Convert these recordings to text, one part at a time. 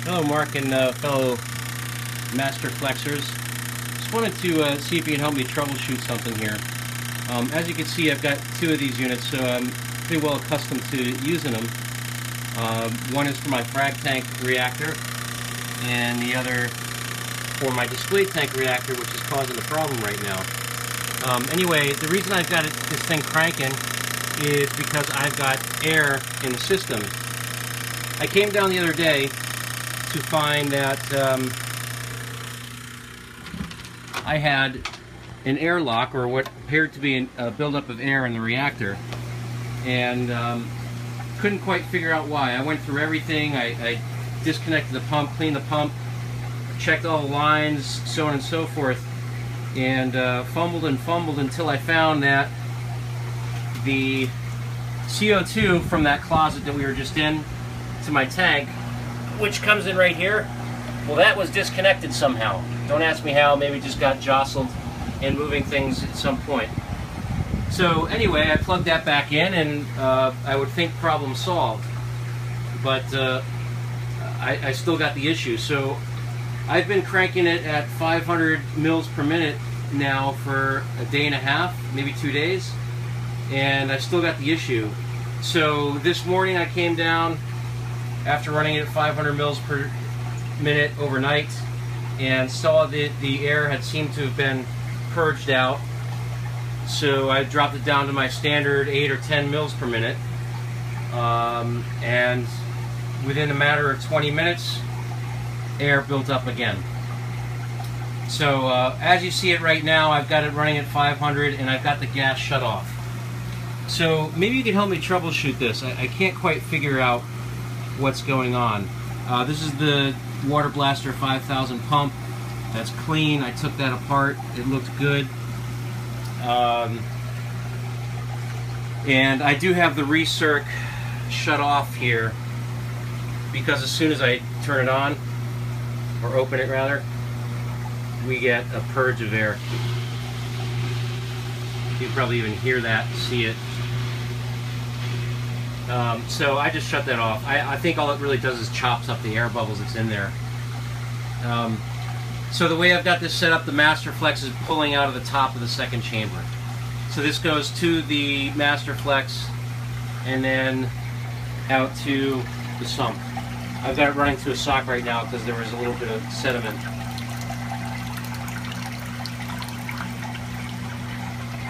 Hello, Mark and fellow Masterflexers. Just wanted to see if you can help me troubleshoot something here. As you can see, I've got two of these units, so I'm pretty well accustomed to using them. One is for my frag tank reactor, and the other for my display tank reactor, which is causing a problem right now. Anyway, the reason I've got this thing cranking is because I've got air in the system. I came down the other day to find that I had an airlock, or what appeared to be a buildup of air in the reactor, and couldn't quite figure out why. I went through everything. I disconnected the pump, cleaned the pump, checked all the lines, so on and so forth, and fumbled and fumbled until I found that the CO2 from that closet that we were just in to my tank, which comes in right here, well, that was disconnected somehow. Don't ask me how. Maybe just got jostled in moving things at some point. So anyway, I plugged that back in, and I would think problem solved, but I still got the issue. So I've been cranking it at 500 mils per minute now for a day and a half, maybe 2 days, and I still got the issue. So this morning I came down after running it at 500 mils per minute overnight and saw that the air had seemed to have been purged out. So I dropped it down to my standard 8 or 10 mils per minute, and within a matter of 20 minutes, air built up again. So as you see it right now, I've got it running at 500, and I've got the gas shut off. So maybe you can help me troubleshoot this. I can't quite figure out what's going on. This is the Water Blaster 5000 pump. That's clean. I took that apart. It looked good. And I do have the recirc shut off here, because as soon as I turn it on, or open it rather, we get a purge of air. You can probably even hear that, see it. So I just shut that off. I think all it really does is chops up the air bubbles that's in there. So the way I've got this set up, the Masterflex is pulling out of the top of the second chamber. So this goes to the Masterflex and then out to the sump. I've got it running through a sock right now because there was a little bit of sediment.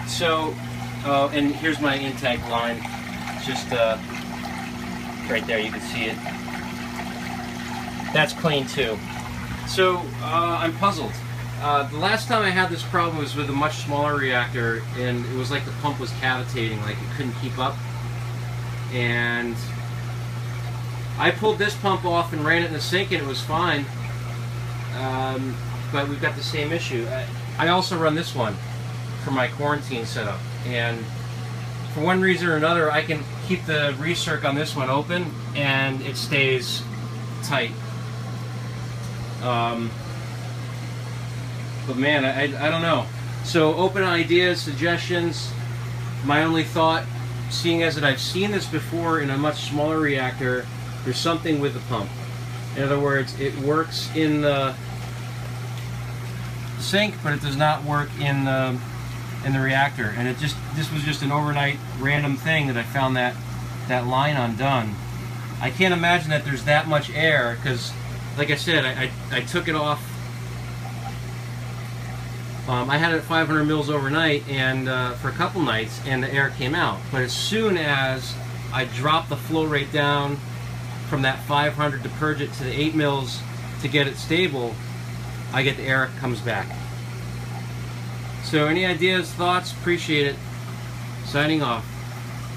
So, and here's my intake line. Just right there, you can see it. That's clean too. So I'm puzzled. The last time I had this problem was with a much smaller reactor, and it was like the pump was cavitating, like it couldn't keep up. And I pulled this pump off and ran it in the sink, and it was fine. But we've got the same issue. I also run this one for my quarantine setup, and for one reason or another, I can keep the recirc on this one open, and it stays tight. But man, I don't know. So open ideas, suggestions. My only thought, seeing as that I've seen this before in a much smaller reactor, there's something with the pump. In other words, it works in the sink, but it does not work in the reactor. And this was just an overnight random thing that I found that line undone. I can't imagine that there's that much air, because like I said, I took it off. I had it at 500 mils overnight, and for a couple nights, and the air came out. But as soon as I dropped the flow rate down from that 500 to purge it to the 8 mils to get it stable, I get the air comes back. So any ideas, thoughts? Appreciate it. Signing off.